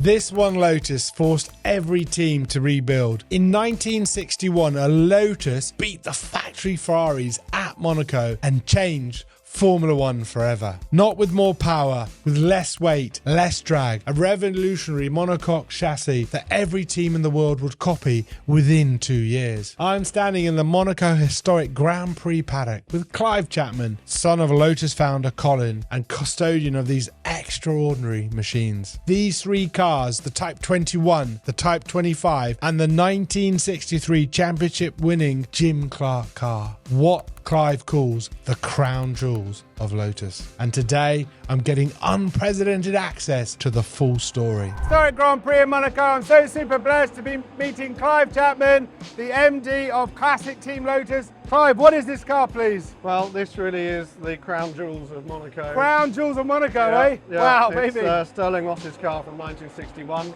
This one Lotus forced every team to rebuild. In 1961, a Lotus beat the factory Ferraris at Monaco and changed Formula One forever. Not with more power, with less weight, less drag, a revolutionary monocoque chassis that every team in the world would copy within 2 years. I'm standing in the Monaco Historic Grand Prix paddock with Clive Chapman, son of Lotus founder Colin and custodian of these extraordinary machines. These three cars, the Type 21, the Type 25 and the 1963 championship winning Jim Clark car. What Clive calls the crown jewels of Lotus. And today I'm getting unprecedented access to the full story. Historic Grand Prix in Monaco. I'm so super blessed to be meeting Clive Chapman, the MD of classic Team Lotus. Clive, what is this car, please? Well, this really is the crown jewels of Monaco. Crown jewels of Monaco, yeah, eh? Yeah. Wow, it's, baby. Stirling Moss's car from 1961,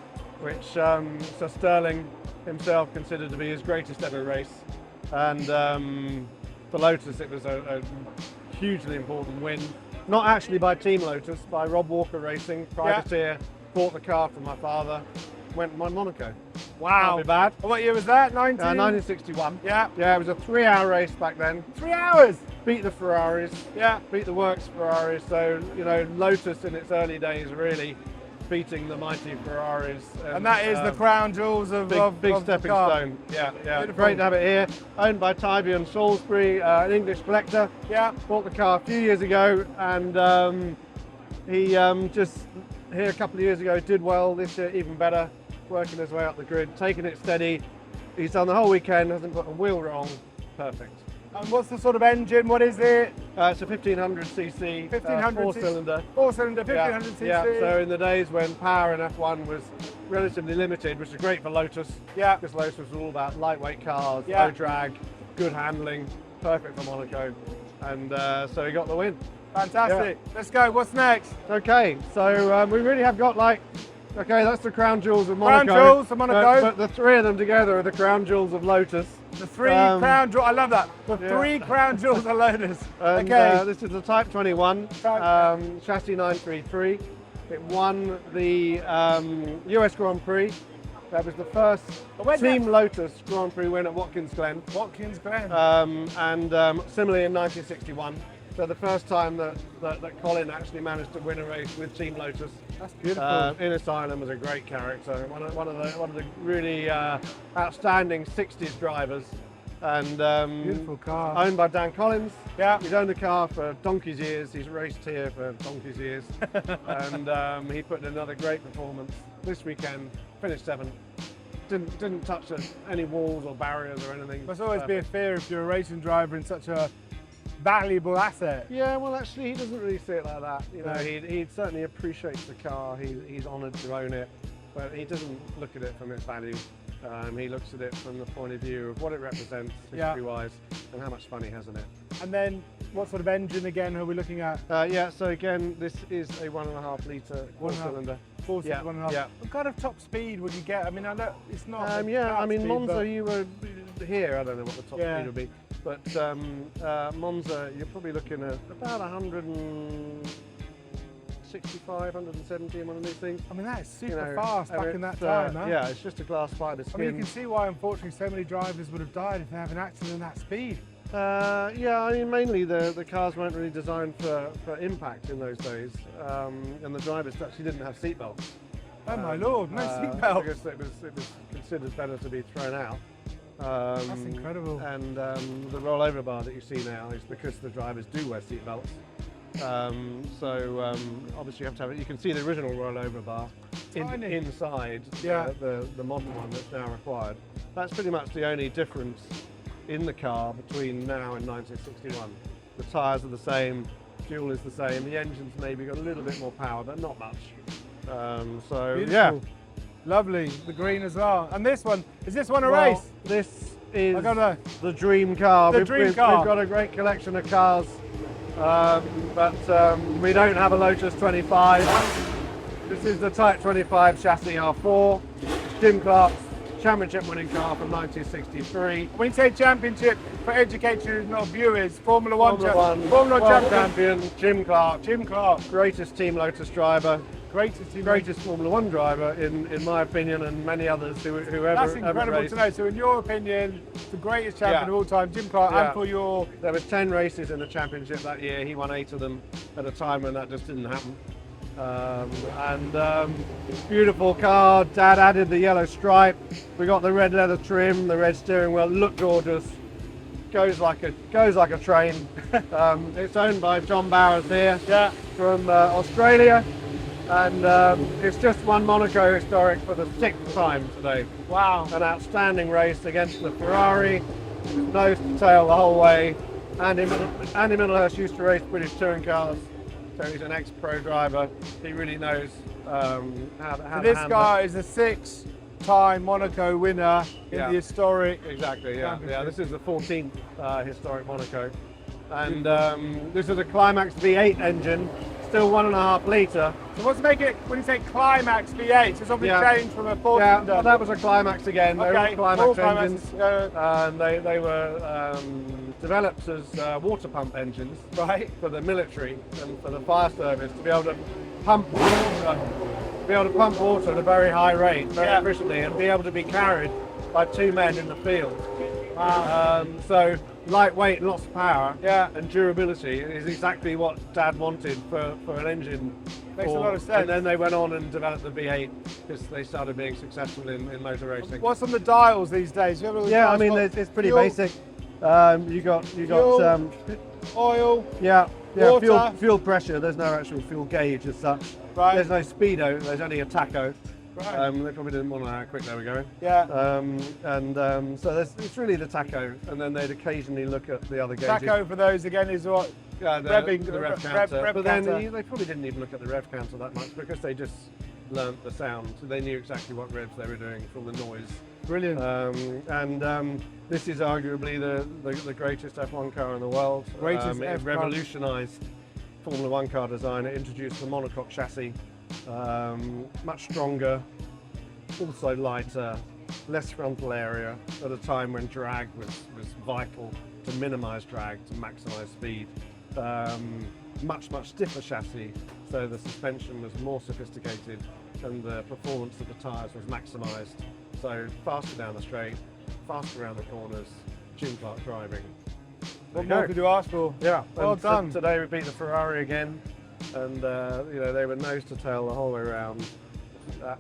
which Sir Stirling himself considered to be his greatest ever race. And for Lotus, it was a hugely important win. Not actually by Team Lotus, by Rob Walker Racing, privateer, bought the car from my father, went to Monaco. Wow. Can't be bad. What year was that? 1961. Yeah. Yeah, it was a 3-hour race back then. 3 hours? Beat the Ferraris. Yeah. Beat the works Ferraris. So, you know, Lotus in its early days really beating the mighty Ferraris. And that is the crown jewels of big of stepping the car. stone. Yeah, yeah. Beautiful. Great to have it here. Owned by Tybee and Salisbury, an English collector. Yeah. Bought the car a few years ago, and he just here a couple of years ago did well. This year even better, working his way up the grid, taking it steady. He's done the whole weekend, hasn't put a wheel wrong. Perfect. And what's the sort of engine? What is it? It's a 1500cc, 1500 4-cylinder. 4-cylinder, 1500cc. Yeah, so in the days when power in F1 was relatively limited, which is great for Lotus. Yeah. Because Lotus was all about lightweight cars, Yeah. low drag, good handling, perfect for Monaco. And so he got the win. Fantastic. Let's go. What's next? Okay, so we really have got okay, that's the crown jewels of Monaco. Crown jewels of Monaco. But the three of them together are the crown jewels of Lotus. The three crown jewels. I love that. The three crown jewels of Lotus. And, okay. This is the Type 21, chassis 933. It won the US Grand Prix. That was the first Team Lotus Grand Prix win at Watkins Glen. Watkins Glen. And similarly in 1961. So the first time that Colin actually managed to win a race with Team Lotus. That's beautiful. Innes Island was a great character. One of the really outstanding 60s drivers. And beautiful car. Owned by Dan Collins. Yeah. He's owned the car for donkey's years. He's raced here for donkey's years. And he put in another great performance this weekend. Finished 7th. Didn't touch any walls or barriers or anything. Must always be a fear if you're a racing driver in such a valuable asset. Yeah, well, actually, he doesn't really see it like that. You know, he certainly appreciates the car. He's honoured to own it, but he doesn't look at it from its value. He looks at it from the point of view of what it represents history-wise and how much fun he has in it. And then, what sort of engine again are we looking at? Yeah, so again, this is a 1.5 litre 4-cylinder. 4-cylinder, 1.5. Yeah. What kind of top speed would you get? I mean, I know it's not. Yeah, I mean, speed, Monza, but you were here. I don't know what the top speed would be, but Monza, you're probably looking at about 165, 170 in one of these things. I mean, that is super fast back in that time, huh? Yeah, it's just a glass fiber skin. I mean, you can see why, unfortunately, so many drivers would have died if they have an accident at that speed. Yeah, I mean, mainly the cars weren't really designed for impact in those days, and the drivers actually didn't have seatbelts. Oh my lord, no seatbelts! Because it was considered better to be thrown out. That's incredible. And the rollover bar that you see now is because the drivers do wear seatbelts. Obviously you have to have it. You can see the original rollover bar inside the modern one that's now required. That's pretty much the only difference in the car between now and 1961. The tyres are the same, fuel is the same, the engine's maybe got a little bit more power, but not much. Beautiful. Yeah. Lovely, the green as well. And this one, is this one a race? This is the dream car. The dream car. We've got a great collection of cars, but we don't have a Lotus 25. This is the Type 25 chassis R4, Jim Clark's championship winning car from 1963. When you say championship, for educators, not viewers, Formula One World champion. champion, Jim Clark. Jim Clark. Greatest Team Lotus driver. greatest Formula One driver in my opinion, and many others whoever. That's incredible ever raced. to know. So in your opinion, the greatest champion of all time, Jim Clark, and for your... There was 10 races in the championship that year. He won 8 of them at a time when that just didn't happen. Beautiful car. Dad added the yellow stripe. We got the red leather trim, the red steering wheel. Looked gorgeous. Goes like a train. It's owned by John Bowers here, from Australia, and it's just won Monaco Historic for the 6th time today. Wow! An outstanding race against the Ferrari, nose to tail the whole way. Andy Middlehurst used to race British touring cars, so he's an ex-pro driver. He really knows how to handle. This guy is a 6-time Monaco winner in the historic. Exactly, yeah. This is the 14th historic Monaco. And this is a Climax V8 engine, still 1.5 litre. So what's make it, when you say Climax V8, so it's obviously changed from a 4-cylinder? Yeah, well, that was a Climax again. Okay. They were Climax engines. Climaxes, And they were developed as water pump engines for the military and for the fire service to be able to pump water at a very high rate, very efficiently, and be able to be carried by 2 men in the field. Wow. So lightweight, lots of power, and durability is exactly what Dad wanted for an engine. Makes a lot of sense. And then they went on and developed the V8 because they started being successful in motor racing. What's on the dials these days? I mean it's pretty basic. You got oil. Water. Fuel pressure. There's no actual fuel gauge as such. Right. There's no speedo. There's only a tacho. Right. They probably didn't want to know how quick they were going. So it's really the tacho, and then they'd occasionally look at the other gauges. Tacho, for those again, is what? The rev counter. Rev but counter. then they probably didn't even look at the rev counter that much because they just learnt the sound, so they knew exactly what revs they were doing for the noise. Brilliant. This is arguably the greatest F1 car in the world. It revolutionised Formula One car design. It introduced the monocoque chassis, much stronger, also lighter, less frontal area at a time when drag was vital to minimise drag, to maximise speed. Much stiffer chassis, so the suspension was more sophisticated and the performance of the tyres was maximised. So faster down the straight, faster around the corners, Jim Clark driving. What more could you ask for? Yeah, well done. Today we beat the Ferrari again, and they were nose to tail the whole way around.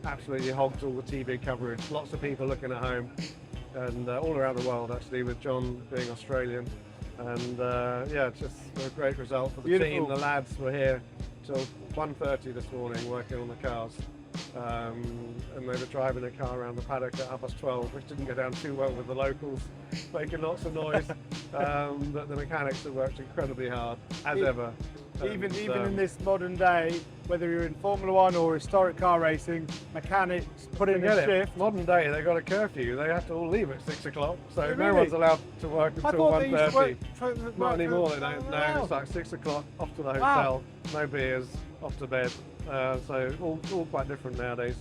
Absolutely hogged all the TV coverage. Lots of people looking at home, and all around the world actually, with John being Australian. And just a great result for the team. The lads were here till 1:30 this morning working on the cars. And they were driving a car around the paddock at 12:30, which didn't go down too well with the locals, making lots of noise. But the mechanics have worked incredibly hard, as ever. Even in this modern day, whether you're in Formula One or historic car racing, mechanics put in a shift. Modern day, they got a curfew. They have to all leave at 6 o'clock, so no one's allowed to work until 1:30. Not anymore. They don't. No, it's like 6 o'clock, off to the hotel, no beers, off to bed. So all quite different nowadays.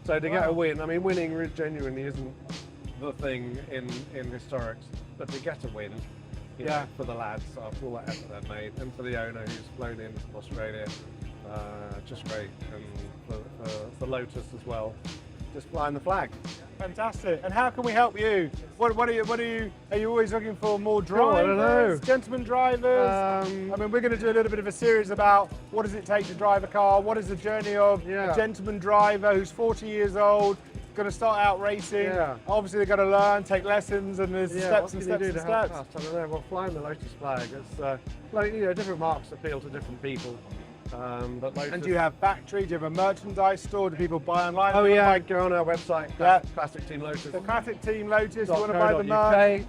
So to get a win, I mean, winning genuinely isn't the thing in historics, but to get a win, for the lads after all that effort they've made, and for the owner who's flown in from Australia, just great, and for Lotus as well, just flying the flag. Fantastic. And how can we help you? What are you always looking for more drivers? I don't know. Gentlemen drivers? I mean, we're going to do a little bit of a series about what does it take to drive a car, what is the journey of a gentleman driver who's 40 years old, going to start out racing. Obviously they've got to learn, take lessons, and there's steps and steps and steps. I don't know, well, flying the Lotus flag, it's different marks appeal to different people. But Lotus, and do you have factory? Do you have a merchandise store? Do people buy online? Oh go on our website, Classic Team Lotus. The Classic Team Lotus, you want to buy the merch?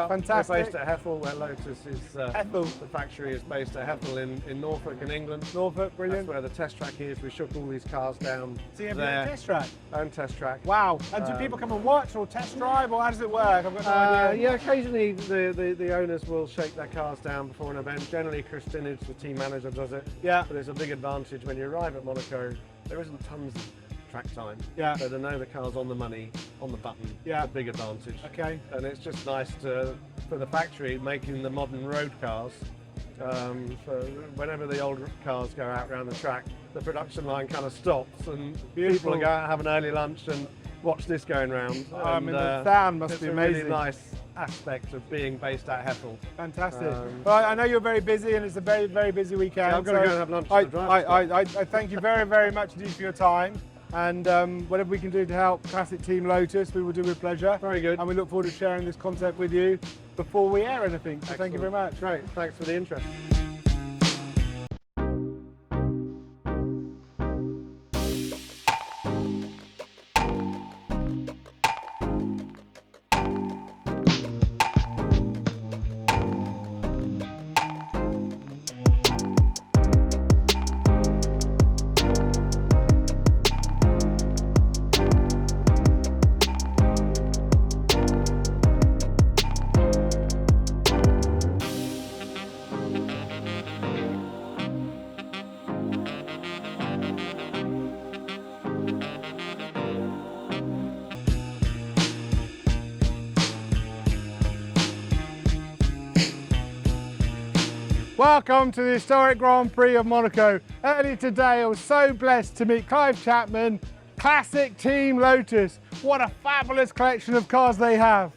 Fantastic. We're based at Hethel, where Lotus is. Hethel. The factory is based at Hethel in Norfolk in England. Norfolk, brilliant. That's where the test track is. We shook all these cars down. So you have your own test track? Own test track. Wow. And do people come and watch or test drive, or how does it work? I've got no idea. Yeah, occasionally the owners will shake their cars down before an event. Generally, Chris Stinnage, the team manager, does it. Yeah. But there's a big advantage when you arrive at Monaco. There isn't tons of track time. So to know the car's on the money, on the button, a big advantage. Okay. And it's just nice for the factory making the modern road cars For whenever the old cars go out around the track, the production line kind of stops and people will go out and have an early lunch and watch this going round. I mean, the sound must be amazing. It's a really nice aspect of being based at Heffel. Fantastic. Well, I know you're very busy and it's a very, very busy weekend. Yeah, I'm going to go and have lunch at the drive. I thank you very, very much indeed for your time. And whatever we can do to help Classic Team Lotus, we will do with pleasure. Very good. And we look forward to sharing this concept with you before we air anything. So thank you very much. Great. Thanks for the interest. Welcome to the Historic Grand Prix of Monaco. Earlier today, I was so blessed to meet Clive Chapman, Classic Team Lotus. What a fabulous collection of cars they have.